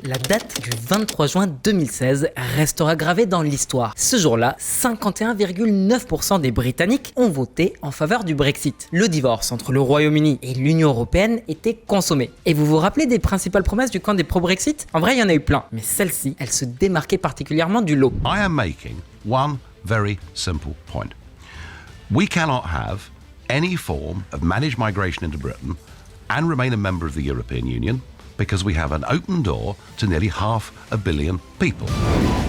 La date du 23 juin 2016 restera gravée dans l'histoire. Ce jour-là, 51,9% des Britanniques ont voté en faveur du Brexit. Le divorce entre le Royaume-Uni et l'Union européenne était consommé. Et vous vous rappelez des principales promesses du camp des pro-Brexit? En vrai, il y en a eu plein, mais celle-ci, elle se démarquait particulièrement du lot. I am making one very simple point. We cannot have any form of managed migration into Britain and remain a member of the European Union because we have an open door to nearly 500 million people.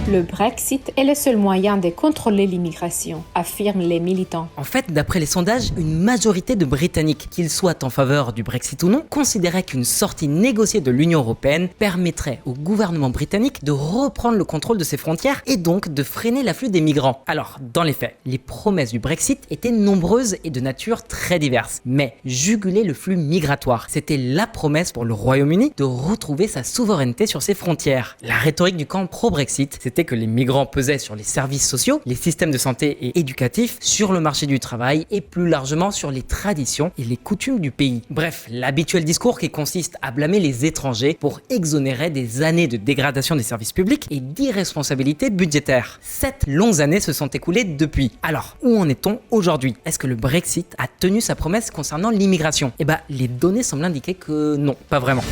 Le Brexit est le seul moyen de contrôler l'immigration, affirment les militants. En fait, d'après les sondages, une majorité de Britanniques, qu'ils soient en faveur du Brexit ou non, considéraient qu'une sortie négociée de l'Union européenne permettrait au gouvernement britannique de reprendre le contrôle de ses frontières et donc de freiner l'afflux des migrants. Alors, dans les faits, les promesses du Brexit étaient nombreuses et de nature très diverse. Mais juguler le flux migratoire, c'était la promesse pour le Royaume-Uni de retrouver sa souveraineté sur ses frontières. La rhétorique du camp pro-Brexit, c'était que les migrants pesaient sur les services sociaux, les systèmes de santé et éducatifs, sur le marché du travail et plus largement sur les traditions et les coutumes du pays. Bref, l'habituel discours qui consiste à blâmer les étrangers pour exonérer des années de dégradation des services publics et d'irresponsabilité budgétaire. 7 longues années se sont écoulées depuis. Alors, où en est-on aujourd'hui? Est-ce que le Brexit a tenu sa promesse concernant l'immigration? Les données semblent indiquer que non, pas vraiment.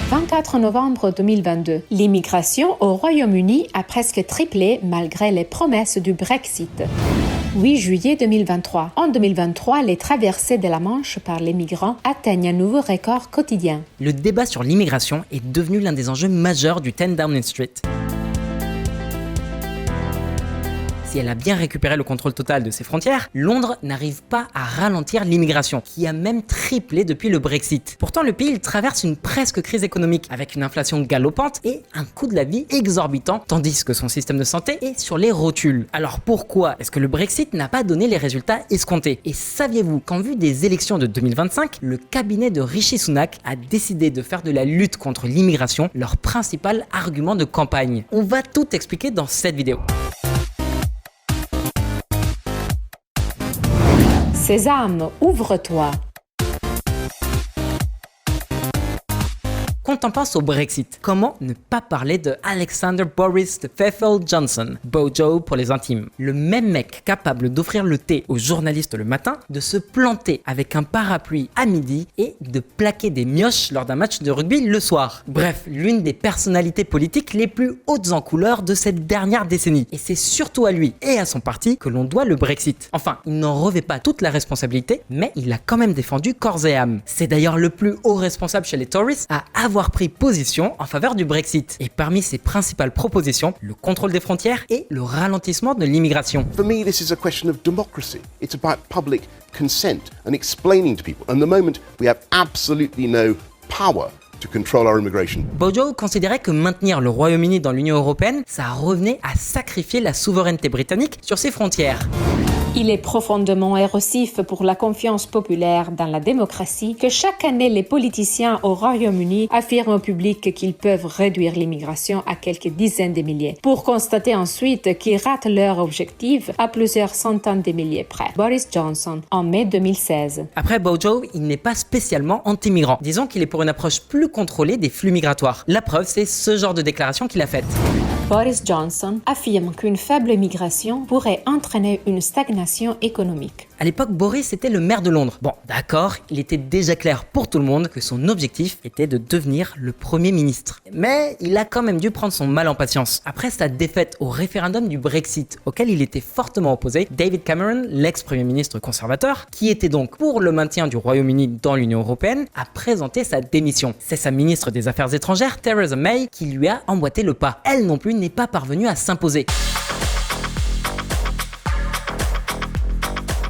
24 novembre 2022. L'immigration au Royaume-Uni a presque triplé malgré les promesses du Brexit. 8 juillet 2023. En 2023, les traversées de la Manche par les migrants atteignent un nouveau record quotidien. Le débat sur l'immigration est devenu l'un des enjeux majeurs du 10 Downing Street. Si elle a bien récupéré le contrôle total de ses frontières, Londres n'arrive pas à ralentir l'immigration, qui a même triplé depuis le Brexit. Pourtant, le pays traverse une presque crise économique, avec une inflation galopante et un coût de la vie exorbitant, tandis que son système de santé est sur les rotules. Alors pourquoi est-ce que le Brexit n'a pas donné les résultats escomptés? Et saviez-vous qu'en vue des élections de 2025, le cabinet de Rishi Sunak a décidé de faire de la lutte contre l'immigration leur principal argument de campagne? On va tout expliquer dans cette vidéo. Sésame, ouvre-toi. Quand on pense au Brexit, comment ne pas parler de Alexander Boris Pfeffel Johnson, Bojo pour les intimes, le même mec capable d'offrir le thé aux journalistes le matin, de se planter avec un parapluie à midi et de plaquer des mioches lors d'un match de rugby le soir. Bref, l'une des personnalités politiques les plus hautes en couleur de cette dernière décennie. Et c'est surtout à lui et à son parti que l'on doit le Brexit. Enfin, il n'en revêt pas toute la responsabilité, mais il l'a quand même défendu corps et âme. C'est d'ailleurs le plus haut responsable chez les Tories à avoir pris position en faveur du Brexit. Et parmi ses principales propositions, le contrôle des frontières et le ralentissement de l'immigration. For me, this is a question of democracy. It's about public consent and explaining to people. And the moment we have absolutely no power to control our immigration. Bojo considérait que maintenir le Royaume-Uni dans l'Union européenne, ça revenait à sacrifier la souveraineté britannique sur ses frontières. Il est profondément érosif pour la confiance populaire dans la démocratie que chaque année les politiciens au Royaume-Uni affirment au public qu'ils peuvent réduire l'immigration à quelques dizaines de milliers, pour constater ensuite qu'ils ratent leur objectif à plusieurs centaines de milliers près. Boris Johnson, en mai 2016. Après Bojo, il n'est pas spécialement anti-migrant. Disons qu'il est pour une approche plus contrôlée des flux migratoires. La preuve, c'est ce genre de déclaration qu'il a faite. Boris Johnson affirme qu'une faible migration pourrait entraîner une stagnation économique. À l'époque, Boris était le maire de Londres. Bon, d'accord, il était déjà clair pour tout le monde que son objectif était de devenir le Premier ministre. Mais il a quand même dû prendre son mal en patience. Après sa défaite au référendum du Brexit, auquel il était fortement opposé, David Cameron, l'ex-premier ministre conservateur, qui était donc pour le maintien du Royaume-Uni dans l'Union européenne, a présenté sa démission. C'est sa ministre des Affaires étrangères, Theresa May, qui lui a emboîté le pas. Elle non plus n'est pas parvenue à s'imposer.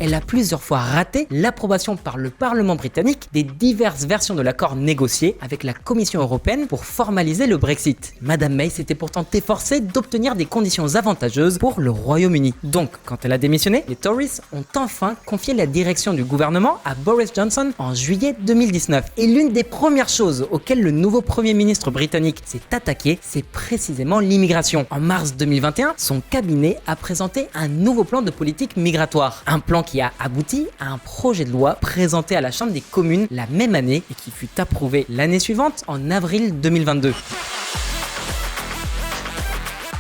Elle a plusieurs fois raté l'approbation par le Parlement britannique des diverses versions de l'accord négocié avec la Commission européenne pour formaliser le Brexit. Madame May s'était pourtant efforcée d'obtenir des conditions avantageuses pour le Royaume-Uni. Donc, quand elle a démissionné, les Tories ont enfin confié la direction du gouvernement à Boris Johnson en juillet 2019. Et l'une des premières choses auxquelles le nouveau Premier ministre britannique s'est attaqué, c'est précisément l'immigration. En mars 2021, son cabinet a présenté un nouveau plan de politique migratoire. Un plan qui a abouti à un projet de loi présenté à la Chambre des communes la même année et qui fut approuvé l'année suivante en avril 2022.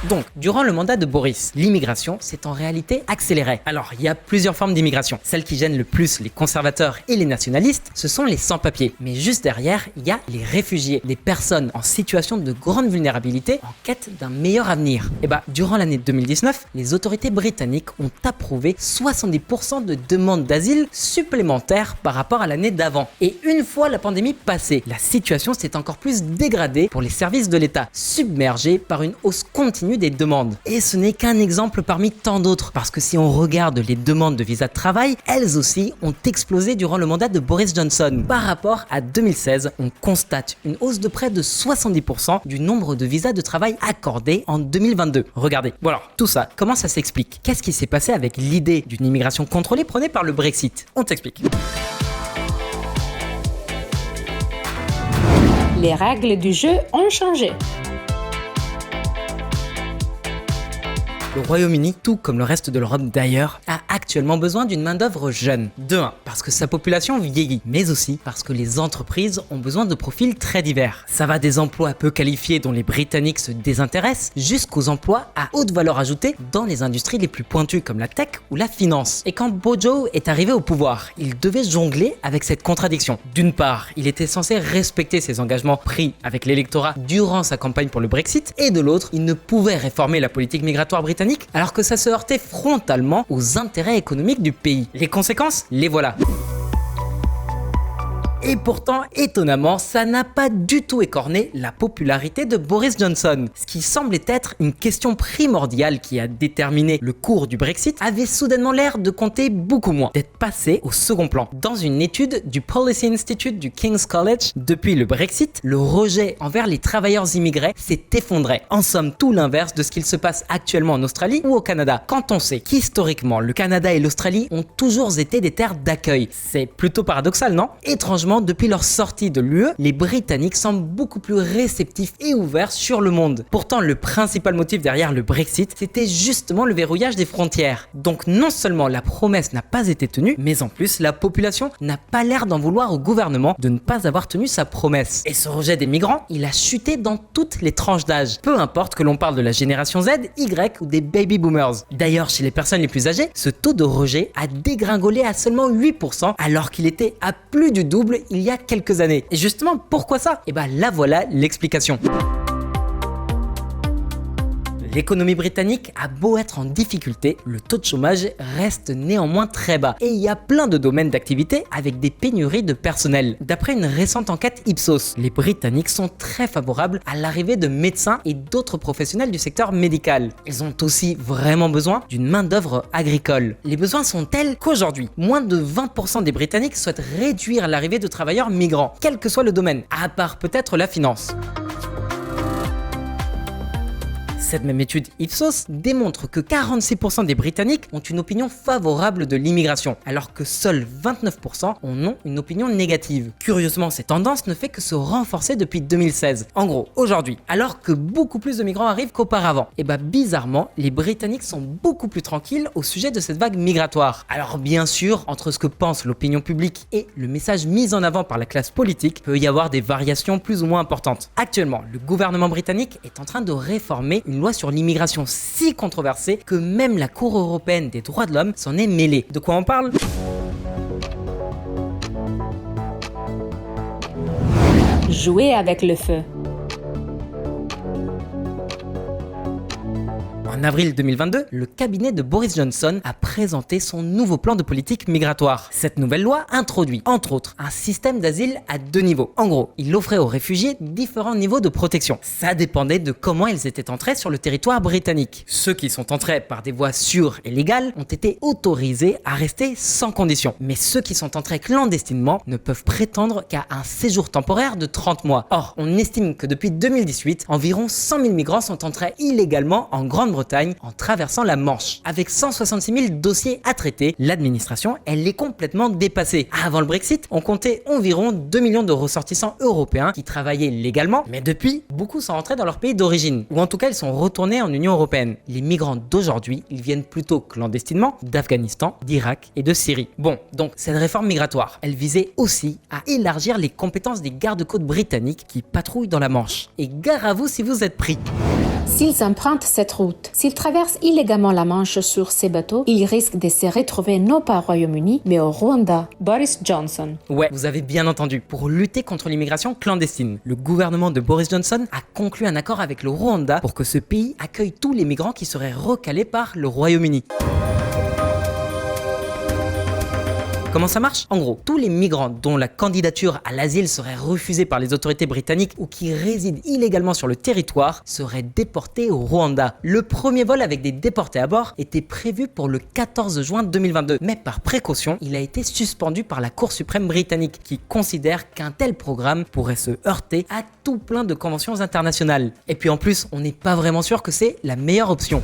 Donc, durant le mandat de Boris, l'immigration s'est en réalité accélérée. Alors, il y a plusieurs formes d'immigration. Celle qui gêne le plus les conservateurs et les nationalistes, ce sont les sans-papiers. Mais juste derrière, il y a les réfugiés, les personnes en situation de grande vulnérabilité en quête d'un meilleur avenir. Et durant l'année 2019, les autorités britanniques ont approuvé 70% de demandes d'asile supplémentaires par rapport à l'année d'avant. Et une fois la pandémie passée, la situation s'est encore plus dégradée pour les services de l'État, submergés par une hausse continue des demandes. Et ce n'est qu'un exemple parmi tant d'autres, parce que si on regarde les demandes de visa de travail, elles aussi ont explosé durant le mandat de Boris Johnson. Par rapport à 2016, on constate une hausse de près de 70% du nombre de visas de travail accordés en 2022. Regardez. Bon alors, tout ça, comment ça s'explique? Qu'est-ce qui s'est passé avec l'idée d'une immigration contrôlée prônée par le Brexit? On t'explique. Les règles du jeu ont changé. Le Royaume-Uni, tout comme le reste de l'Europe d'ailleurs, a actuellement besoin d'une main-d'œuvre jeune. De 1, parce que sa population vieillit, mais aussi parce que les entreprises ont besoin de profils très divers. Ça va des emplois peu qualifiés dont les Britanniques se désintéressent, jusqu'aux emplois à haute valeur ajoutée dans les industries les plus pointues comme la tech ou la finance. Et quand Bojo est arrivé au pouvoir, il devait jongler avec cette contradiction. D'une part, il était censé respecter ses engagements pris avec l'électorat durant sa campagne pour le Brexit, et de l'autre, il ne pouvait réformer la politique migratoire britannique alors que ça se heurtait frontalement aux intérêts économiques du pays. Les conséquences, les voilà. Et pourtant, étonnamment, ça n'a pas du tout écorné la popularité de Boris Johnson. Ce qui semblait être une question primordiale qui a déterminé le cours du Brexit avait soudainement l'air de compter beaucoup moins, d'être passé au second plan. Dans une étude du Policy Institute du King's College, depuis le Brexit, le rejet envers les travailleurs immigrés s'est effondré. En somme, tout l'inverse de ce qu'il se passe actuellement en Australie ou au Canada. Quand on sait qu'historiquement, le Canada et l'Australie ont toujours été des terres d'accueil. C'est plutôt paradoxal, non? Étrangement, depuis leur sortie de l'UE, les Britanniques semblent beaucoup plus réceptifs et ouverts sur le monde. Pourtant, le principal motif derrière le Brexit, c'était justement le verrouillage des frontières. Donc non seulement la promesse n'a pas été tenue, mais en plus, la population n'a pas l'air d'en vouloir au gouvernement de ne pas avoir tenu sa promesse. Et ce rejet des migrants, il a chuté dans toutes les tranches d'âge. Peu importe que l'on parle de la génération Z, Y ou des baby boomers. D'ailleurs, chez les personnes les plus âgées, ce taux de rejet a dégringolé à seulement 8% alors qu'il était à plus du double il y a quelques années. Et justement, pourquoi ça? Et là voilà l'explication. L'économie britannique a beau être en difficulté, le taux de chômage reste néanmoins très bas. Et il y a plein de domaines d'activité avec des pénuries de personnel. D'après une récente enquête Ipsos, les Britanniques sont très favorables à l'arrivée de médecins et d'autres professionnels du secteur médical. Ils ont aussi vraiment besoin d'une main-d'œuvre agricole. Les besoins sont tels qu'aujourd'hui, moins de 20% des Britanniques souhaitent réduire l'arrivée de travailleurs migrants, quel que soit le domaine, à part peut-être la finance. Cette même étude Ipsos démontre que 46% des Britanniques ont une opinion favorable de l'immigration, alors que seuls 29% en ont une opinion négative. Curieusement, cette tendance ne fait que se renforcer depuis 2016. En gros, aujourd'hui, alors que beaucoup plus de migrants arrivent qu'auparavant, bizarrement, les Britanniques sont beaucoup plus tranquilles au sujet de cette vague migratoire. Alors bien sûr, entre ce que pense l'opinion publique et le message mis en avant par la classe politique, peut y avoir des variations plus ou moins importantes. Actuellement, le gouvernement britannique est en train de réformer une loi sur l'immigration si controversée que même la Cour européenne des droits de l'homme s'en est mêlée. De quoi on parle ? Jouer avec le feu. En avril 2022, le cabinet de Boris Johnson a présenté son nouveau plan de politique migratoire. Cette nouvelle loi introduit, entre autres, un système d'asile à 2 niveaux. En gros, il offrait aux réfugiés différents niveaux de protection. Ça dépendait de comment ils étaient entrés sur le territoire britannique. Ceux qui sont entrés par des voies sûres et légales ont été autorisés à rester sans condition. Mais ceux qui sont entrés clandestinement ne peuvent prétendre qu'à un séjour temporaire de 30 mois. Or, on estime que depuis 2018, environ 100 000 migrants sont entrés illégalement en Grande-Bretagne en traversant la Manche. Avec 166 000 dossiers à traiter, l'administration, elle est complètement dépassée. Avant le Brexit, on comptait environ 2 millions de ressortissants européens qui travaillaient légalement, mais depuis, beaucoup sont rentrés dans leur pays d'origine, ou en tout cas ils sont retournés en Union européenne. Les migrants d'aujourd'hui, ils viennent plutôt clandestinement d'Afghanistan, d'Irak et de Syrie. Bon, donc cette réforme migratoire, elle visait aussi à élargir les compétences des gardes-côtes britanniques qui patrouillent dans la Manche. Et gare à vous si vous êtes pris. S'ils empruntent cette route, s'ils traversent illégalement la Manche sur ces bateaux, ils risquent de se retrouver non pas au Royaume-Uni, mais au Rwanda. Boris Johnson. Ouais, vous avez bien entendu. Pour lutter contre l'immigration clandestine, le gouvernement de Boris Johnson a conclu un accord avec le Rwanda pour que ce pays accueille tous les migrants qui seraient recalés par le Royaume-Uni. Comment ça marche? En gros, tous les migrants dont la candidature à l'asile serait refusée par les autorités britanniques ou qui résident illégalement sur le territoire seraient déportés au Rwanda. Le premier vol avec des déportés à bord était prévu pour le 14 juin 2022, mais par précaution, il a été suspendu par la Cour suprême britannique qui considère qu'un tel programme pourrait se heurter à tout plein de conventions internationales. Et puis en plus, on n'est pas vraiment sûr que c'est la meilleure option.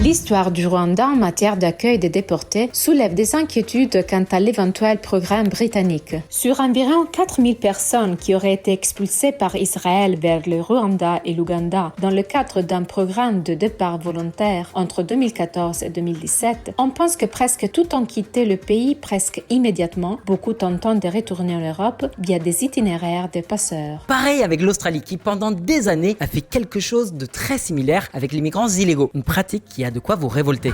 L'histoire du Rwanda en matière d'accueil des déportés soulève des inquiétudes quant à l'éventuel programme britannique. Sur environ 4000 personnes qui auraient été expulsées par Israël vers le Rwanda et l'Ouganda dans le cadre d'un programme de départ volontaire entre 2014 et 2017, on pense que presque tout ont quitté le pays presque immédiatement, beaucoup tentant de retourner en Europe via des itinéraires de passeurs. Pareil avec l'Australie qui pendant des années a fait quelque chose de très similaire avec les migrants illégaux, une pratique qui a de quoi vous révolter.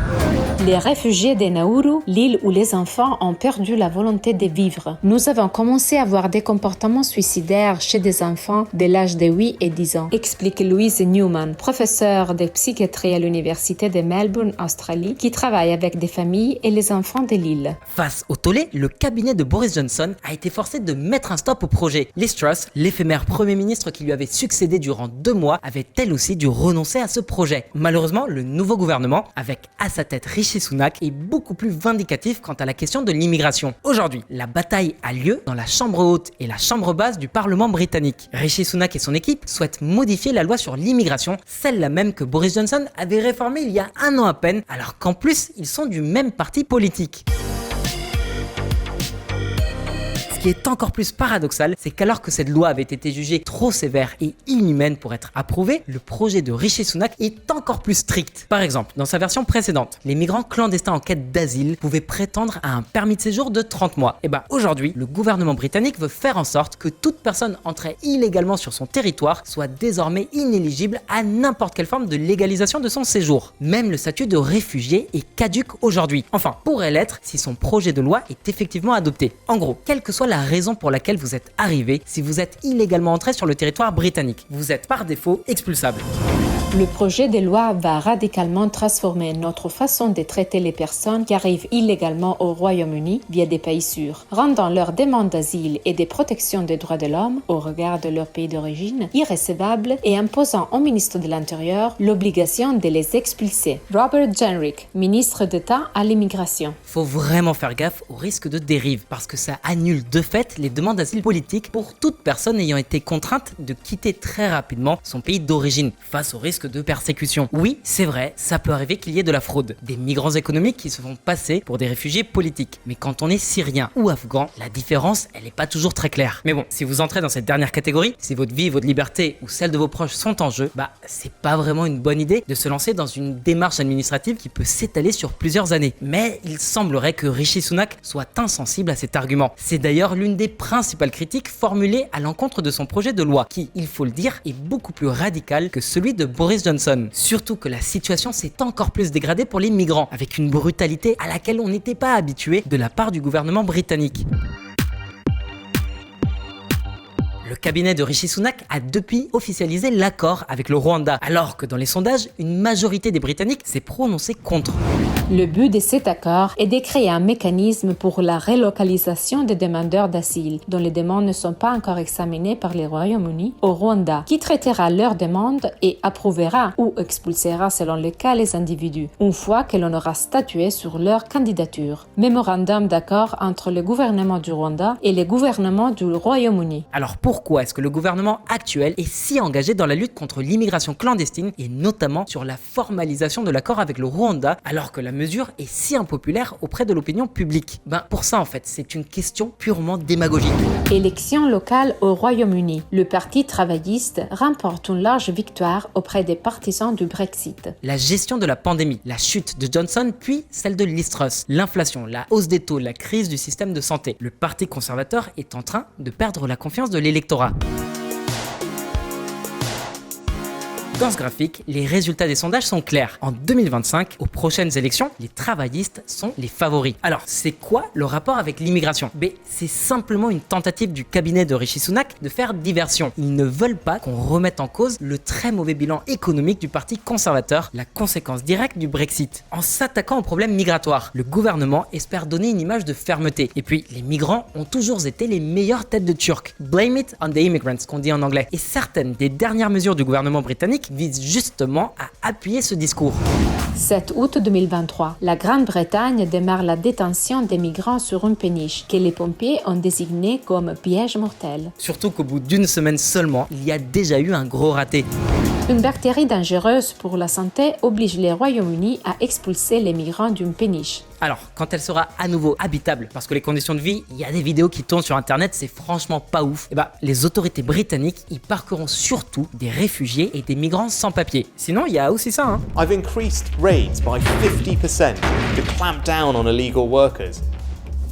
Les réfugiés de Nauru, l'île où les enfants ont perdu la volonté de vivre. Nous avons commencé à voir des comportements suicidaires chez des enfants de l'âge de 8 et 10 ans, explique Louise Newman, professeure de psychiatrie à l'université de Melbourne, Australie, qui travaille avec des familles et les enfants de l'île. Face au tollé, le cabinet de Boris Johnson a été forcé de mettre un stop au projet. Liz Truss, l'éphémère premier ministre qui lui avait succédé durant 2 mois, avait elle aussi dû renoncer à ce projet. Malheureusement, le nouveau gouvernement, avec à sa tête Rishi Sunak, est beaucoup plus vindicatif quant à la question de l'immigration. Aujourd'hui, la bataille a lieu dans la chambre haute et la chambre basse du Parlement britannique. Rishi Sunak et son équipe souhaitent modifier la loi sur l'immigration, celle-là même que Boris Johnson avait réformée il y a 1 an à peine, alors qu'en plus, ils sont du même parti politique. Ce qui est encore plus paradoxal, c'est qu'alors que cette loi avait été jugée trop sévère et inhumaine pour être approuvée, le projet de Rishi Sunak est encore plus strict. Par exemple, dans sa version précédente, les migrants clandestins en quête d'asile pouvaient prétendre à un permis de séjour de 30 mois. Et aujourd'hui, le gouvernement britannique veut faire en sorte que toute personne entrée illégalement sur son territoire soit désormais inéligible à n'importe quelle forme de légalisation de son séjour. Même le statut de réfugié est caduc aujourd'hui. Enfin, pourrait l'être si son projet de loi est effectivement adopté. En gros, quelle que soit la raison pour laquelle vous êtes arrivé, si vous êtes illégalement entré sur le territoire britannique, vous êtes par défaut expulsable. Le projet de loi va radicalement transformer notre façon de traiter les personnes qui arrivent illégalement au Royaume-Uni via des pays sûrs, rendant leur demande d'asile et de protection des droits de l'homme, au regard de leur pays d'origine, irrécevables et imposant au ministre de l'Intérieur l'obligation de les expulser. Robert Jenrick, ministre d'État à l'immigration. Faut vraiment faire gaffe au risque de dérive, parce que ça annule de fait les demandes d'asile politique pour toute personne ayant été contrainte de quitter très rapidement son pays d'origine, face au risque de persécution. Oui, c'est vrai, ça peut arriver qu'il y ait de la fraude, des migrants économiques qui se font passer pour des réfugiés politiques. Mais quand on est syrien ou afghan, la différence, elle n'est pas toujours très claire. Mais bon, si vous entrez dans cette dernière catégorie, si votre vie, votre liberté ou celle de vos proches sont en jeu, c'est pas vraiment une bonne idée de se lancer dans une démarche administrative qui peut s'étaler sur plusieurs années. Mais il semblerait que Rishi Sunak soit insensible à cet argument. C'est d'ailleurs l'une des principales critiques formulées à l'encontre de son projet de loi, qui, il faut le dire, est beaucoup plus radical que celui de Boris Johnson. Surtout que la situation s'est encore plus dégradée pour les migrants, avec une brutalité à laquelle on n'était pas habitué de la part du gouvernement britannique. Le cabinet de Rishi Sunak a depuis officialisé l'accord avec le Rwanda, alors que dans les sondages, une majorité des Britanniques s'est prononcée contre. Le but de cet accord est de créer un mécanisme pour la relocalisation des demandeurs d'asile, dont les demandes ne sont pas encore examinées par le Royaume-Uni, au Rwanda, qui traitera leurs demandes et approuvera ou expulsera selon le cas les individus, une fois que l'on aura statué sur leur candidature. Mémorandum d'accord entre le gouvernement du Rwanda et le gouvernement du Royaume-Uni. Alors pourquoi est-ce que le gouvernement actuel est si engagé dans la lutte contre l'immigration clandestine et notamment sur la formalisation de l'accord avec le Rwanda alors que la mesure est si impopulaire auprès de l'opinion publique? Pour ça en fait, c'est une question purement démagogique. Élections locales au Royaume-Uni. Le Parti travailliste remporte une large victoire auprès des partisans du Brexit. La gestion de la pandémie, la chute de Johnson puis celle de Liz Truss, l'inflation, la hausse des taux, la crise du système de santé. Le Parti conservateur est en train de perdre la confiance de l'électorat. Dans ce graphique, les résultats des sondages sont clairs. En 2025, aux prochaines élections, les travaillistes sont les favoris. Alors, c'est quoi le rapport avec l'immigration? C'est simplement une tentative du cabinet de Rishi Sunak de faire diversion. Ils ne veulent pas qu'on remette en cause le très mauvais bilan économique du parti conservateur, la conséquence directe du Brexit. En s'attaquant au problème migratoire, le gouvernement espère donner une image de fermeté. Et puis, les migrants ont toujours été les meilleures têtes de Turcs. Blame it on the immigrants, qu'on dit en anglais. Et certaines des dernières mesures du gouvernement britannique vise justement à appuyer ce discours. 7 août 2023, la Grande-Bretagne démarre la détention des migrants sur une péniche que les pompiers ont désigné comme piège mortel. Surtout qu'au bout d'une semaine seulement, il y a déjà eu un gros raté. Une bactérie dangereuse pour la santé oblige les Royaumes-Unis à expulser les migrants d'une péniche. Alors, quand elle sera à nouveau habitable, parce que les conditions de vie, il y a des vidéos qui tournent sur internet, c'est franchement pas ouf, les autorités britanniques y parqueront surtout des réfugiés et des migrants sans papier. Sinon, il y a aussi ça, hein. I've increased raids by 50% to clamp down on illegal workers.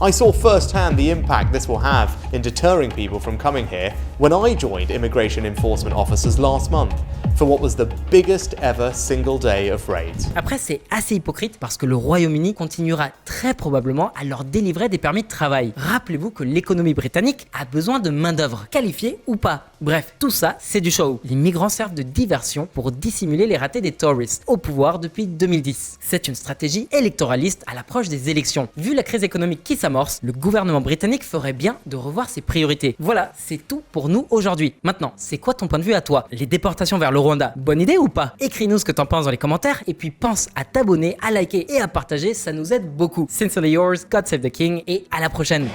I saw firsthand the impact this will have in deterring people from coming here when I joined immigration enforcement officers last month for what was the biggest ever single day of raids. Après, c'est assez hypocrite parce que le Royaume-Uni continuera très probablement à leur délivrer des permis de travail. Rappelez-vous que l'économie britannique a besoin de main-d'œuvre, qualifiée ou pas. Bref, tout ça, c'est du show. Les migrants servent de diversion pour dissimuler les ratés des Tories au pouvoir depuis 2010. C'est une stratégie électoraliste à l'approche des élections. Vu la crise économique qui s'amorce, le gouvernement britannique ferait bien de revoir ses priorités. Voilà, c'est tout pour nous aujourd'hui. Maintenant, c'est quoi ton point de vue à toi? Les déportations vers le Rwanda, bonne idée ou pas? Écris-nous ce que t'en penses dans les commentaires et puis pense à t'abonner, à liker et à partager, ça nous aide beaucoup. Sincerely yours, God save the King et à la prochaine.